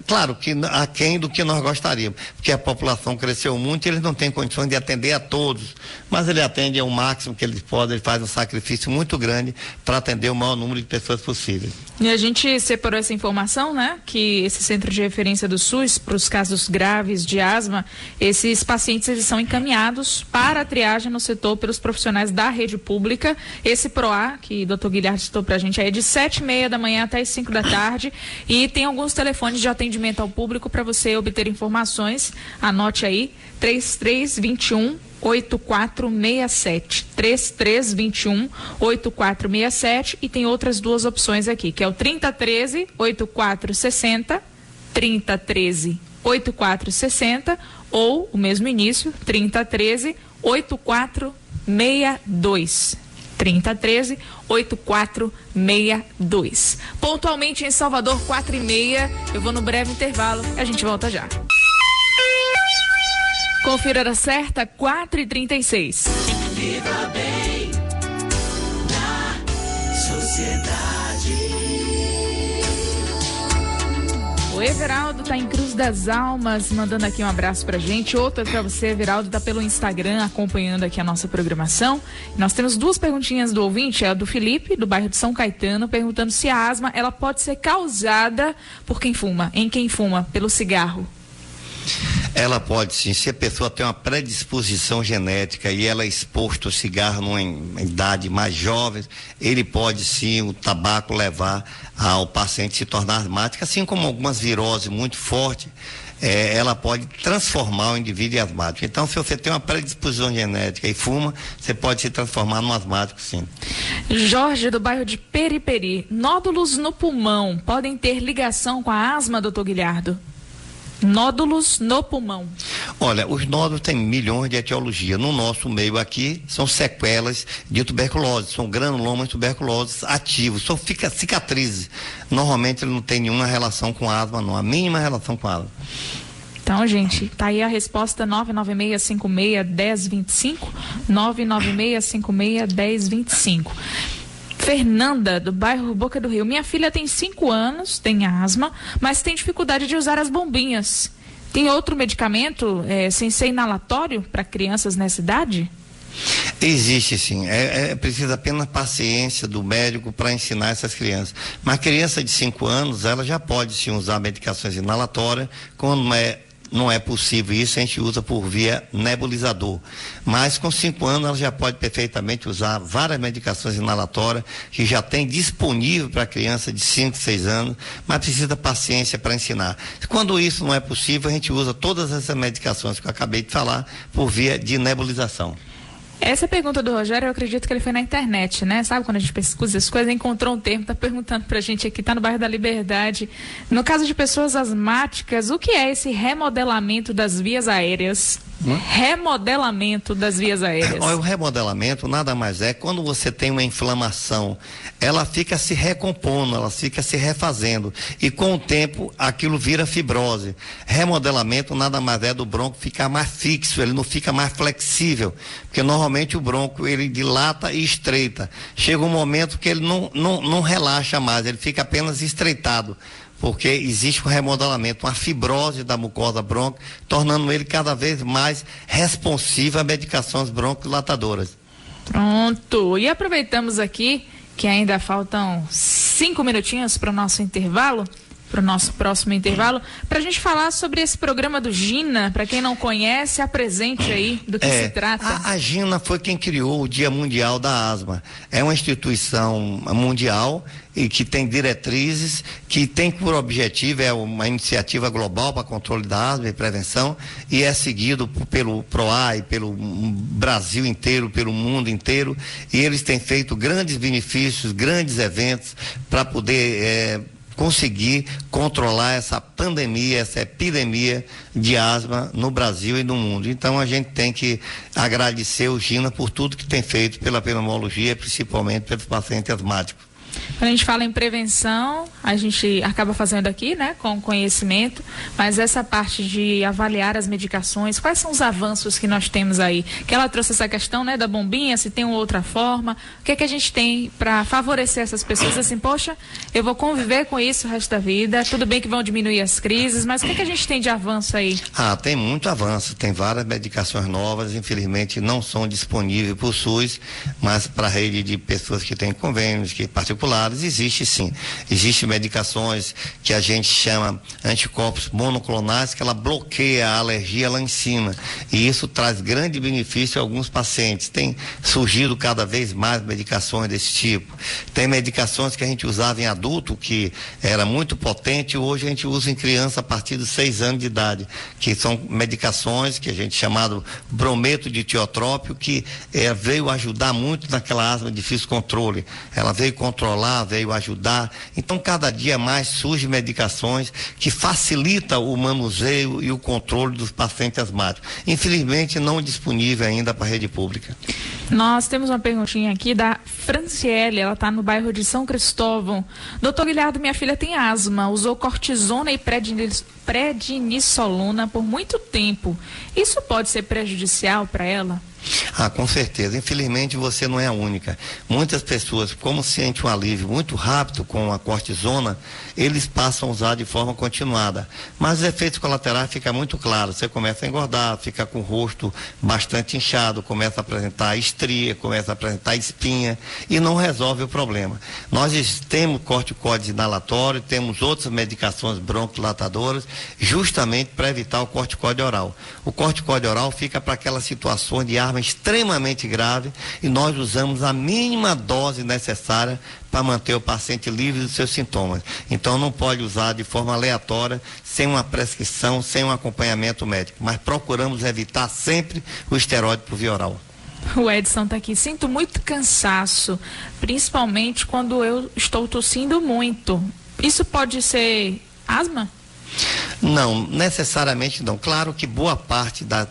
claro que aquém do que nós gostaríamos, porque a população cresceu muito e eles não têm condições de atender a todos, mas ele atende ao máximo que eles podem, ele faz um sacrifício muito grande para atender o maior número de pessoas possível. E a gente separou essa informação, né, que esse centro de referência do SUS, para os casos graves de asma, esses pacientes eles são encaminhados para a triagem no setor pelos profissionais da rede pública. Esse PROA, que o Dr. Guilherme citou para a gente, é de 7h30 da manhã até as 5 da tarde e tem alguns telefones de atendimento ao público para você obter informações. Anote aí, 3321 8467, 3321-8467, e tem outras duas opções aqui, que é o 3013-8460, 3013-8460, ou o mesmo início, 3013-8462. 3013-8462. Pontualmente em Salvador, 4h30. Eu vou no breve intervalo, a gente volta já. Confira a hora certa, 4h36. Viva bem na sociedade. O Everaldo tá em Cruz das Almas, mandando aqui um abraço pra gente. Outra pra você, Everaldo, tá pelo Instagram acompanhando aqui a nossa programação. Nós temos duas perguntinhas do ouvinte, é a do Felipe, do bairro de São Caetano, perguntando se a asma ela pode ser causada por quem fuma, pelo cigarro. Ela pode sim, se a pessoa tem uma predisposição genética e ela é exposta ao cigarro numa idade mais jovem, ele pode sim, o tabaco levar ao paciente se tornar asmático, assim como algumas viroses muito fortes, ela pode transformar o indivíduo em asmático. Então, se você tem uma predisposição genética e fuma, você pode se transformar num asmático, sim. Jorge, do bairro de Periperi, nódulos no pulmão podem ter ligação com a asma, doutor Guilherme? Nódulos no pulmão. Olha, os nódulos têm milhões de etiologias. No nosso meio aqui, são sequelas de tuberculose, são granulomas de tuberculose ativos, são cicatrizes. Normalmente ele não tem nenhuma relação com asma, não, a mínima relação com asma. Então, gente, tá aí a resposta, 996561025, 996561025. Fernanda, do bairro Boca do Rio. Minha filha tem 5 anos, tem asma, mas tem dificuldade de usar as bombinhas. Tem outro medicamento sem ser inalatório para crianças nessa idade? Existe sim, precisa apenas paciência do médico para ensinar essas crianças. Mas criança de 5 anos, ela já pode sim usar medicações inalatórias, quando não é possível isso, a gente usa por via nebulizador. Mas com 5 anos ela já pode perfeitamente usar várias medicações inalatórias que já tem disponível para criança de 5, 6 anos, mas precisa paciência para ensinar. Quando isso não é possível, a gente usa todas essas medicações que eu acabei de falar por via de nebulização. Essa pergunta do Rogério, eu acredito que ele foi na internet, né? Sabe quando a gente pesquisa as coisas, encontrou um termo, tá perguntando pra gente aqui, tá no bairro da Liberdade. No caso de pessoas asmáticas, o que é esse remodelamento das vias aéreas? Remodelamento das vias aéreas. O remodelamento nada mais é quando você tem uma inflamação, ela fica se recompondo, ela fica se refazendo e com o tempo aquilo vira fibrose. Remodelamento nada mais é do bronco ficar mais fixo, ele não fica mais flexível, porque normalmente o bronco ele dilata e estreita. Chega um momento que ele não relaxa mais, ele fica apenas estreitado, porque existe um remodelamento, uma fibrose da mucosa brônquica, tornando ele cada vez mais responsivo a medicações broncodilatadoras. Pronto. E aproveitamos aqui que ainda faltam 5 minutinhos para o nosso intervalo, para o nosso próximo intervalo, para a gente falar sobre esse programa do GINA. Para quem não conhece, apresente aí do que se trata. A GINA foi quem criou o Dia Mundial da Asma. É uma instituição mundial e que tem diretrizes, que tem por objetivo, é uma iniciativa global para controle da asma e prevenção, e é seguido pelo PROAI, pelo Brasil inteiro, pelo mundo inteiro, e eles têm feito grandes benefícios, grandes eventos para poder conseguir controlar essa pandemia, essa epidemia de asma no Brasil e no mundo. Então a gente tem que agradecer o GINA por tudo que tem feito pela pneumologia, principalmente pelos pacientes asmáticos. Quando a gente fala em prevenção, a gente acaba fazendo aqui, né, com conhecimento, mas essa parte de avaliar as medicações, quais são os avanços que nós temos aí? Que ela trouxe essa questão, né, da bombinha, se tem uma outra forma, o que é que a gente tem para favorecer essas pessoas, assim, poxa, eu vou conviver com isso o resto da vida, tudo bem que vão diminuir as crises, mas o que é que a gente tem de avanço aí? Tem muito avanço, tem várias medicações novas, infelizmente não são disponíveis para o SUS, mas para a rede de pessoas que têm convênios, que particulares, existe sim. Existem medicações que a gente chama anticorpos monoclonais, que ela bloqueia a alergia lá em cima. E isso traz grande benefício a alguns pacientes. Tem surgido cada vez mais medicações desse tipo. Tem medicações que a gente usava em adulto, que era muito potente, hoje a gente usa em criança a partir de 6 anos de idade, que são medicações que a gente chamado brometo de tiotrópio, que veio ajudar muito naquela asma de difícil controle. Ela veio controlar, veio ajudar. Então, cada dia mais surgem medicações que facilitam o manuseio e o controle dos pacientes asmáticos. Infelizmente, não disponível ainda para a rede pública. Nós temos uma perguntinha aqui da Franciele, ela está no bairro de São Cristóvão. Doutor Guilherme, minha filha tem asma, usou cortisona e prednisolona por muito tempo. Isso pode ser prejudicial para ela? Com certeza. Infelizmente você não é a única. Muitas pessoas, como sentem um alívio muito rápido com a cortisona, eles passam a usar de forma continuada. Mas os efeitos colaterais ficam muito claros. Você começa a engordar, fica com o rosto bastante inchado, começa a apresentar estria, começa a apresentar espinha e não resolve o problema. Nós temos corticóides inalatórios, temos outras medicações broncodilatadoras, justamente para evitar o corticóide oral. O corticóide oral fica para aquelas situações de asma extremamente grave e nós usamos a mínima dose necessária para manter o paciente livre dos seus sintomas. Então não pode usar de forma aleatória, sem uma prescrição, sem um acompanhamento médico, mas procuramos evitar sempre o esteroide por via oral. O Edson está aqui, sinto muito cansaço, principalmente quando eu estou tossindo muito. Isso pode ser asma? Não, necessariamente não. Claro que boa parte da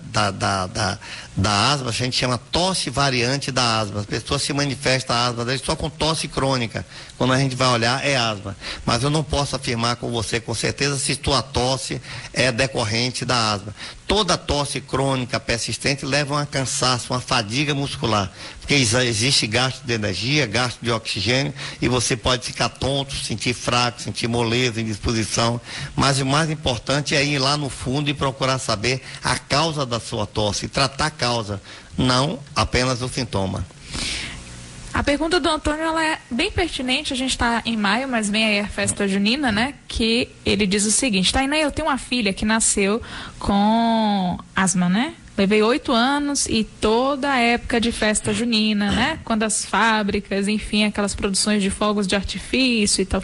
asma a gente chama tosse variante da asma. As pessoas se manifestam a asma deles só com tosse crônica. Quando a gente vai olhar, é asma. Mas eu não posso afirmar com você com certeza se tua tosse é decorrente da asma. Toda tosse crônica persistente leva a um cansaço, uma fadiga muscular. Porque existe gasto de energia, gasto de oxigênio, e você pode ficar tonto, sentir fraco, sentir moleza, indisposição. Mas o mais importante é ir lá no fundo e procurar saber a causa da sua tosse, e tratar a causa, não apenas o sintoma. A pergunta do Antônio, ela é bem pertinente. A gente está em maio, mas vem aí a festa junina, né? Que ele diz o seguinte: Tainá, eu tenho uma filha que nasceu com asma, né? Levei 8 anos e toda a época de festa junina, né? Quando as fábricas, enfim, aquelas produções de fogos de artifício e tal.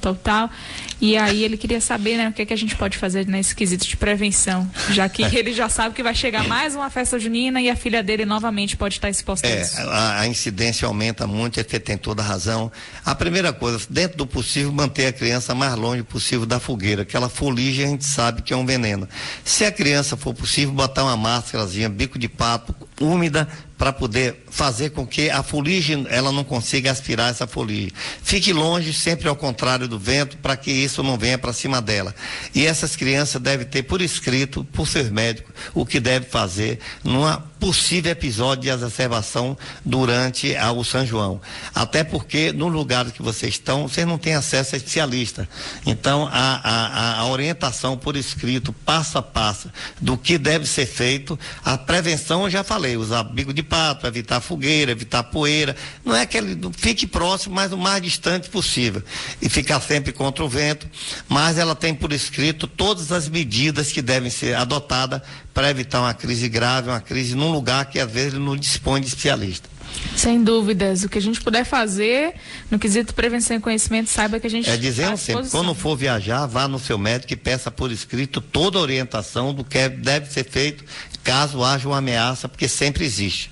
E aí ele queria saber, né, o que a gente pode fazer nesse quesito de prevenção, já que ele já sabe que vai chegar mais uma festa junina e a filha dele novamente pode estar exposta a isso. A incidência aumenta muito, você tem toda a razão. A primeira coisa, dentro do possível, manter a criança mais longe possível da fogueira. Aquela fuligem a gente sabe que é um veneno. Se a criança for possível, botar uma máscarazinha, bico de pato, úmida, para poder fazer com que a fuligem, ela não consiga aspirar essa fuligem. Fique longe, sempre ao contrário do vento, para que isso não venha para cima dela. E essas crianças devem ter por escrito, por seus médicos, o que deve fazer numa possível episódio de exacerbação durante o São João. Até porque no lugar que vocês estão, vocês não têm acesso a especialista. Então, a orientação por escrito, passo a passo, do que deve ser feito, a prevenção eu já falei, usar bico de pato, evitar fogueira, evitar poeira, não é que ele fique próximo, mas o mais distante possível, e ficar sempre contra o vento, mas ela tem por escrito todas as medidas que devem ser adotadas para evitar uma crise grave, uma crise num lugar que às vezes não dispõe de especialista. Sem dúvidas, o que a gente puder fazer no quesito prevenção e conhecimento, saiba que a gente dizendo sempre, quando for viajar, vá no seu médico e peça por escrito toda a orientação do que deve ser feito caso haja uma ameaça, porque sempre existe.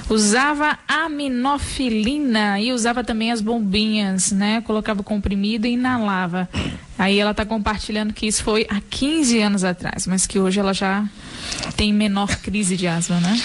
Usava aminofilina e usava também as bombinhas, né? Colocava o comprimido e inalava. Aí ela está compartilhando que isso foi há 15 anos atrás, mas que hoje ela já tem menor crise de asma, né?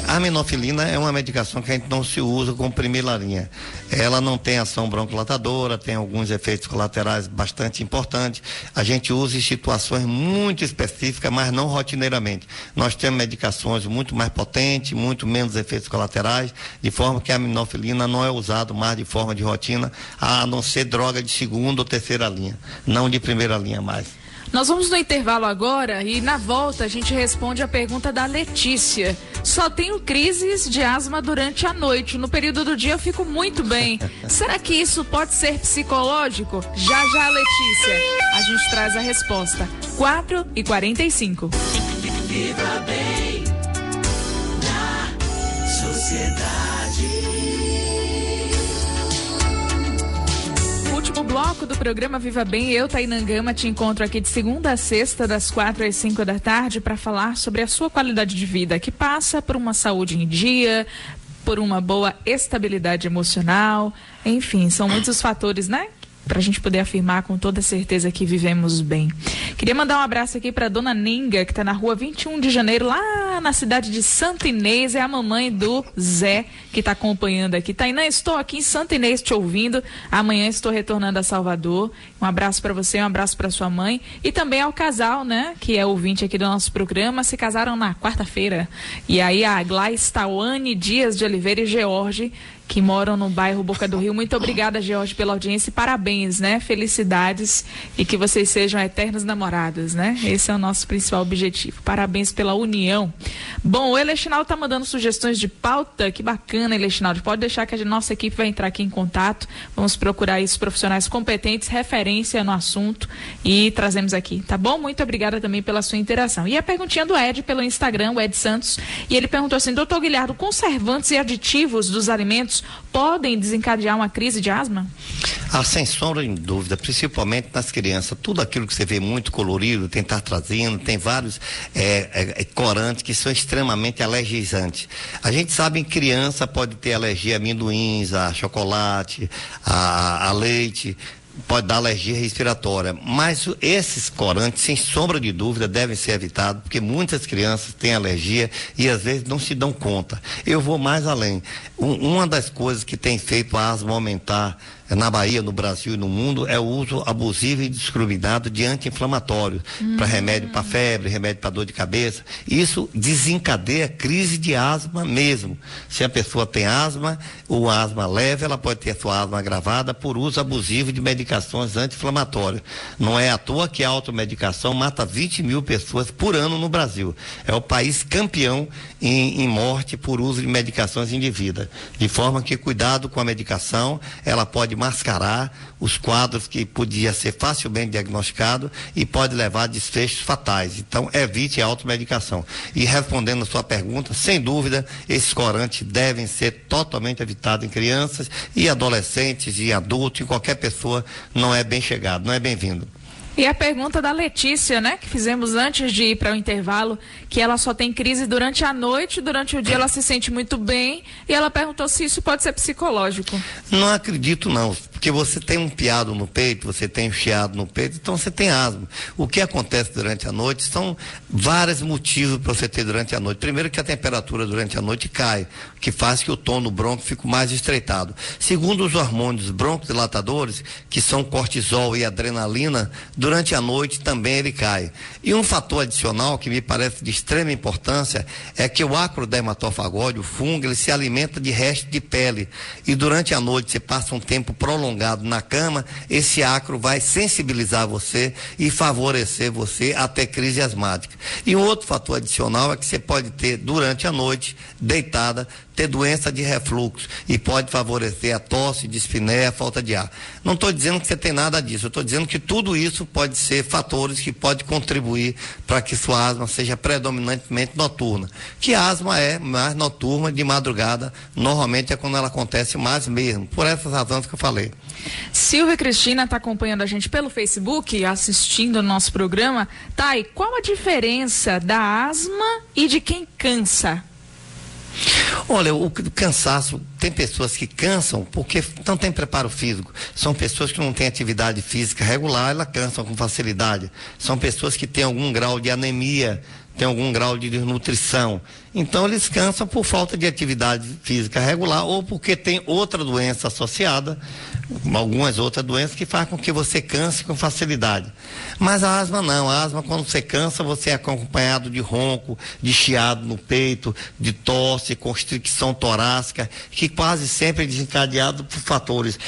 A aminofilina é uma medicação que a gente não se usa como primeira linha. Ela não tem ação broncodilatadora, tem alguns efeitos colaterais bastante importantes. A gente usa em situações muito específicas, mas não rotineiramente. Nós temos medicações muito mais potentes, muito menos efeitos colaterais, de forma que a aminofilina não é usada mais de forma de rotina, a não ser droga de segunda ou terceira linha, não de primeira linha mais. Nós vamos no intervalo agora e na volta a gente responde a pergunta da Letícia. Só tenho crises de asma durante a noite. No período do dia eu fico muito bem. Será que isso pode ser psicológico? Já, Letícia. A gente traz a resposta. 4h45. Viva bem na sociedade. Último bloco do programa Viva Bem, eu, Tainã Gama, te encontro aqui de segunda a sexta, das 4 às 5 da tarde, para falar sobre a sua qualidade de vida, que passa por uma saúde em dia, por uma boa estabilidade emocional, enfim, são muitos os fatores, né? Para a gente poder afirmar com toda certeza que vivemos bem. Queria mandar um abraço aqui para dona Ninga, que está na rua 21 de janeiro, lá na cidade de Santa Inês. É a mamãe do Zé que está acompanhando aqui. Tainã, estou aqui em Santa Inês te ouvindo. Amanhã estou retornando a Salvador. Um abraço para você, um abraço para sua mãe. E também ao casal, né, que é ouvinte aqui do nosso programa. Se casaram na quarta-feira. E aí a Glais Tawane Dias de Oliveira e George, que moram no bairro Boca do Rio. Muito obrigada, George, pela audiência e parabéns, né? Felicidades e que vocês sejam eternos namorados, né? Esse é o nosso principal objetivo. Parabéns pela união. Bom, o Elexinaldo tá mandando sugestões de pauta. Que bacana, Elexinaldo. Pode deixar que a nossa equipe vai entrar aqui em contato. Vamos procurar esses profissionais competentes, referência no assunto e trazemos aqui, tá bom? Muito obrigada também pela sua interação. E a perguntinha do Ed pelo Instagram, o Ed Santos, e ele perguntou assim: doutor Guilherme, conservantes e aditivos dos alimentos podem desencadear uma crise de asma? Sem sombra de dúvida, principalmente nas crianças. Tudo aquilo que você vê muito colorido, tem tartrazina, tem vários corantes que são extremamente alergizantes. A gente sabe que criança pode ter alergia a amendoins, a chocolate, a leite, pode dar alergia respiratória, mas esses corantes, sem sombra de dúvida, devem ser evitados, porque muitas crianças têm alergia e às vezes não se dão conta. Eu vou mais além. Uma das coisas que tem feito a asma aumentar na Bahia, no Brasil e no mundo é o uso abusivo e indiscriminado de anti-inflamatórios, para remédio para febre, remédio para dor de cabeça. Isso desencadeia crise de asma mesmo. Se a pessoa tem asma, ou asma leve, ela pode ter a sua asma agravada por uso abusivo de medicações anti-inflamatórias. Não é à toa que a automedicação mata 20 mil pessoas por ano no Brasil. É o país campeão em morte por uso de medicações indevidas. De forma que cuidado com a medicação, ela pode mascarar os quadros que podia ser facilmente diagnosticado e pode levar a desfechos fatais. Então, evite a automedicação. E respondendo a sua pergunta, sem dúvida, esses corantes devem ser totalmente evitados em crianças e adolescentes e adultos, e qualquer pessoa não é bem chegado, não é bem-vindo. E a pergunta da Letícia, né, que fizemos antes de ir para o intervalo, que ela só tem crise durante a noite, durante o dia ela se sente muito bem, e ela perguntou se isso pode ser psicológico. Não acredito não, porque você tem um piado no peito, você tem um chiado no peito, então você tem asma. O que acontece durante a noite são vários motivos para você ter durante a noite. Primeiro, que a temperatura durante a noite cai, que faz que o tom no bronco fique mais estreitado. Segundo, os hormônios broncodilatadores, que são cortisol e adrenalina, durante a noite também ele cai. E um fator adicional que me parece de extrema importância é que o acrodermatofagóide, o fungo, ele se alimenta de restos de pele. E durante a noite você passa um tempo prolongado na cama, esse acro vai sensibilizar você e favorecer você a ter crise asmática. E um outro fator adicional é que você pode ter durante a noite, deitada, ter doença de refluxo e pode favorecer a tosse, dispneia, a falta de ar. Não estou dizendo que você tem nada disso, eu estou dizendo que tudo isso pode ser fatores que podem contribuir para que sua asma seja predominantemente noturna. Que a asma é mais noturna, de madrugada, normalmente é quando ela acontece mais mesmo, por essas razões que eu falei. Silvia Cristina está acompanhando a gente pelo Facebook, assistindo o nosso programa. Thay, qual a diferença da asma e de quem cansa? Olha, o cansaço, tem pessoas que cansam porque não tem preparo físico. São pessoas que não têm atividade física regular, elas cansam com facilidade. São pessoas que têm algum grau de anemia, têm algum grau de desnutrição. Então eles cansam por falta de atividade física regular ou porque tem outra doença associada, algumas outras doenças que fazem com que você canse com facilidade. Mas a asma não, a asma quando você cansa, você é acompanhado de ronco, de chiado no peito, de tosse, constricção torácica, que quase sempre é desencadeado por fatores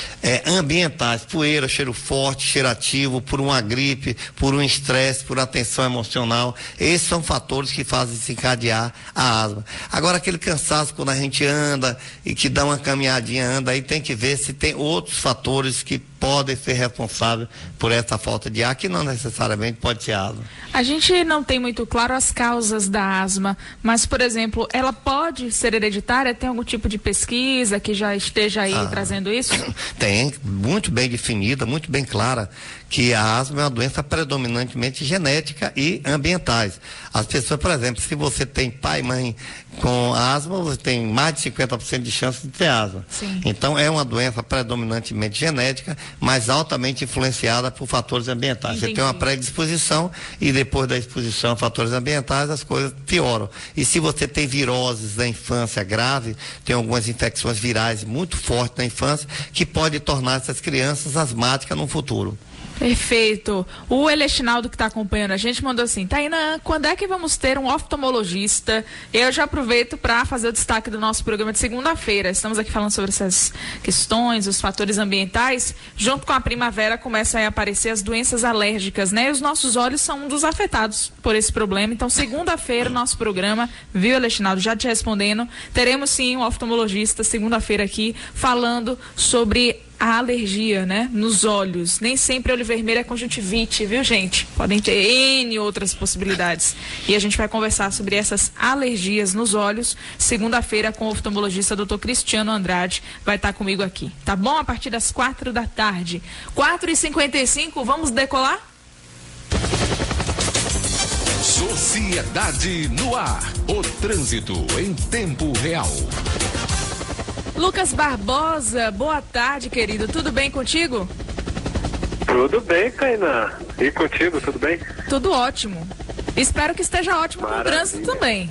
ambientais, poeira, cheiro forte, cheiro ativo, por uma gripe, por um estresse, por uma tensão emocional. Esses são fatores que fazem desencadear a asma. Agora, aquele cansaço quando a gente anda e que dá uma caminhadinha, anda, aí tem que ver se tem outros fatores que podem ser responsáveis por essa falta de ar, que não necessariamente pode ser asma. A gente não tem muito claro as causas da asma, mas, por exemplo, ela pode ser hereditária? Tem algum tipo de pesquisa que já esteja aí trazendo isso? Tem, muito bem definida, muito bem clara, que a asma é uma doença predominantemente genética e ambientais. As pessoas, por exemplo, se você tem pai e mãe com asma, você tem mais de 50% de chance de ter asma. Sim. Então, é uma doença predominantemente genética, mas altamente influenciada por fatores ambientais. Entendi. Você tem uma predisposição e depois da exposição a fatores ambientais, as coisas pioram. E se você tem viroses da infância grave, tem algumas infecções virais muito fortes na infância, que pode tornar essas crianças asmáticas no futuro. Perfeito. O Elexinaldo, que está acompanhando a gente, mandou assim: Tainã, quando é que vamos ter um oftalmologista? Eu já aproveito para fazer o destaque do nosso programa de segunda-feira. Estamos aqui falando sobre essas questões, os fatores ambientais. Junto com a primavera começam a aparecer as doenças alérgicas, né? E os nossos olhos são um dos afetados por esse problema. Então, segunda-feira, nosso programa, viu, Elexinaldo, já te respondendo, teremos sim um oftalmologista segunda-feira aqui falando sobre a alergia, né, nos olhos. Nem sempre olho vermelho é conjuntivite, viu, gente? Podem ter N outras possibilidades. E a gente vai conversar sobre essas alergias nos olhos segunda-feira com o oftalmologista Dr. Cristiano Andrade. Vai estar comigo aqui, tá bom? A partir das 4 da tarde. 4h55, vamos decolar? Sociedade no ar. O trânsito em tempo real. Lucas Barbosa, boa tarde, querido. Tudo bem contigo? Tudo bem, Tainã. E contigo, tudo bem? Tudo ótimo. Espero que esteja ótimo com o trânsito também.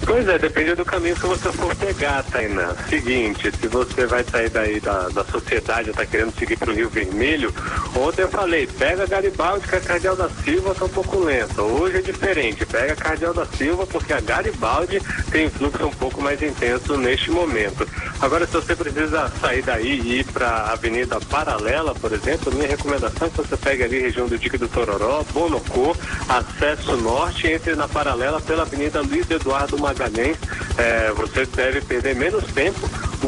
Pois é, depende do caminho que você for pegar, Tainã. Seguinte, se você vai sair daí da sociedade, tá querendo seguir pro Rio Vermelho, ontem eu falei, pega Garibaldi, que a Cardeal da Silva tá um pouco lenta. Hoje é diferente, pega a Cardeal da Silva, porque a Garibaldi tem fluxo um pouco mais intenso neste momento. Agora, se você precisa sair daí e ir pra Avenida Paralela, por exemplo, minha recomendação é que você pegue ali região do Dique do Tororó, Bonocô, acesso norte, entre na Paralela pela Avenida Luiz Eduardo Magalhães. Você deve perder menos tempo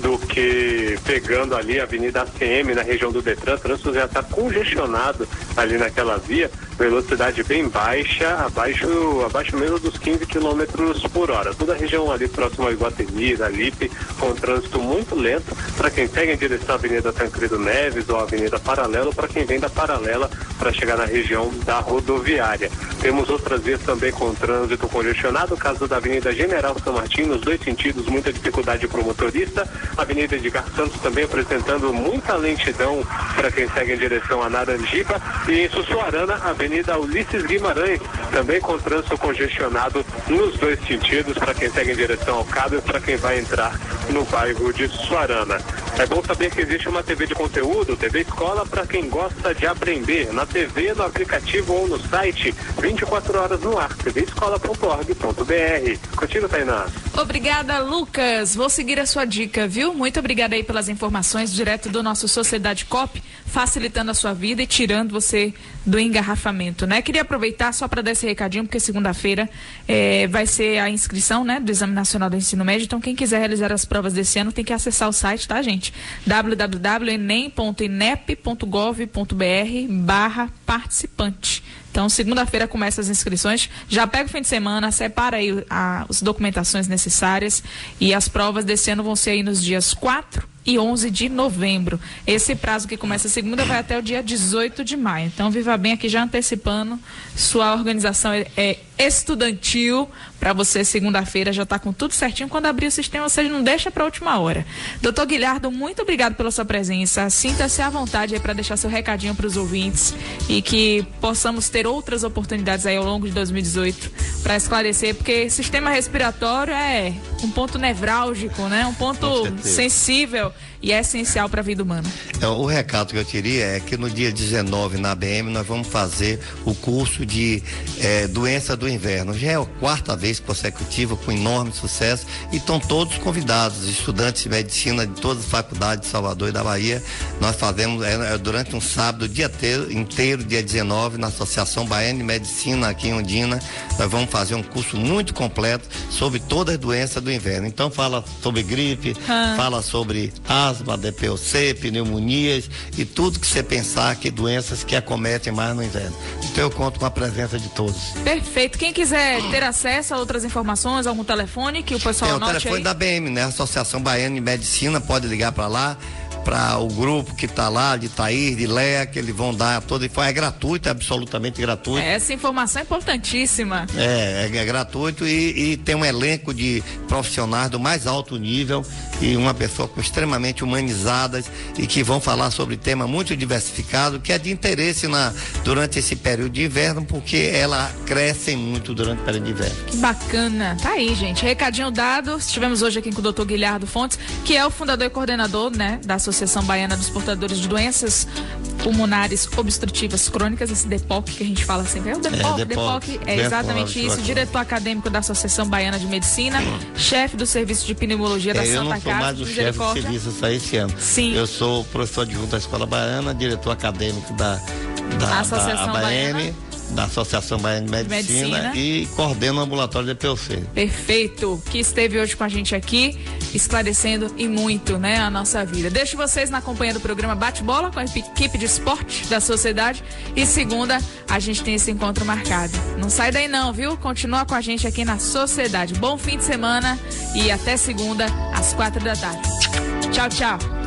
do que pegando ali a Avenida ACM na região do Detran. O trânsito já está congestionado ali naquela via, velocidade bem baixa, abaixo mesmo dos 15 km por hora. Toda a região ali próxima ao Iguatemi, da Lipe, com trânsito muito lento para quem segue em direção à Avenida Tancredo Neves ou à Avenida Paralelo, para quem vem da Paralela para chegar na região da rodoviária. Temos outras vias também com trânsito congestionado, o caso da Avenida General São Martin, nos dois sentidos, muita dificuldade para o motorista. A Avenida Edgar Santos também apresentando muita lentidão para quem segue em direção a Naranjipa. E em Sussuarana, a Avenida Ulisses Guimarães, também com trânsito congestionado nos dois sentidos, para quem segue em direção ao Cabo e para quem vai entrar no bairro de Sussuarana. É bom saber que existe uma TV de conteúdo, TV Escola, para quem gosta de aprender, na TV, no aplicativo ou no site, 24 horas no ar, tvescola.org.br. Contigo, Tainá. Obrigada, Lucas. Vou seguir a sua dica, viu? Muito obrigada aí pelas informações direto do nosso Sociedade Coop, facilitando a sua vida e tirando você do engarrafamento, né? Queria aproveitar só para dar esse recadinho, porque segunda-feira vai ser a inscrição, né, do Exame Nacional do Ensino Médio. Então, quem quiser realizar as provas desse ano tem que acessar o site, tá, gente? www.enem.inep.gov.br/participante. Então, segunda-feira começa as inscrições. Já pega o fim de semana, separa aí as documentações necessárias, e as provas desse ano vão ser aí nos dias 4 e 11 de novembro. Esse prazo que começa segunda vai até o dia 18 de maio. Então, viva bem aqui já antecipando. Sua organização é estudantil para você segunda-feira já tá com tudo certinho. Quando abrir o sistema, você não deixa para a última hora. Doutor Guilhardo, muito obrigado pela sua presença. Sinta-se à vontade aí para deixar seu recadinho para os ouvintes e que possamos ter outras oportunidades aí ao longo de 2018 para esclarecer, porque sistema respiratório é um ponto nevrálgico, né? Um ponto sensível e é essencial para a vida humana. O recado que eu teria é que no dia 19 na ABM nós vamos fazer o curso de doença do inverno. Já é a quarta vez consecutiva, com enorme sucesso, e estão todos convidados, estudantes de medicina de todas as faculdades de Salvador e da Bahia. Nós fazemos durante um sábado, o dia inteiro, dia 19, na Associação Baiana de Medicina aqui em Ondina. Nós vamos fazer um curso muito completo sobre todas as doenças do inverno. Então fala sobre gripe, fala sobre asma, DPOC, pneumonias e tudo que você pensar que doenças que acometem mais no inverno. Então eu conto com a presença de todos. Perfeito. Quem quiser ter acesso a outras informações, algum telefone que o pessoal anote aí? O telefone da BM, né? Associação Baiana de Medicina, pode ligar para lá, para o grupo que está lá, de Thaís, de Léa, que eles vão dar toda informação. É gratuito, é absolutamente gratuito. Essa informação é importantíssima. É gratuito e tem um elenco de profissionais do mais alto nível e uma pessoa extremamente humanizadas e que vão falar sobre tema muito diversificado, que é de interesse durante esse período de inverno, porque ela crescem muito durante o período de inverno. Que bacana. Tá aí, gente. Recadinho dado. Estivemos hoje aqui com o Dr. Guilhardo Fontes, que é o fundador e coordenador, né, da Associação Baiana dos Portadores de Doenças Pulmonares Obstrutivas Crônicas, esse DEPOC que a gente fala sempre. É o DEPOC é exatamente isso. Diretor acadêmico da Associação Baiana de Medicina, chefe do Serviço de Pneumologia da Santa Casa. Eu não sou mais o chefe do serviço, eu saí esse ano. Sim. Eu sou professor adjunto da Escola Baiana, diretor acadêmico da Associação Baiana. Da Associação Baiana de Medicina e coordena o ambulatório de DPOC. Perfeito, que esteve hoje com a gente aqui, esclarecendo e muito, né, a nossa vida. Deixo vocês na companhia do programa Bate-Bola com a equipe de esporte da Sociedade, e segunda a gente tem esse encontro marcado. Não sai daí não, viu? Continua com a gente aqui na Sociedade. Bom fim de semana e até segunda às 4 da tarde. Tchau, tchau.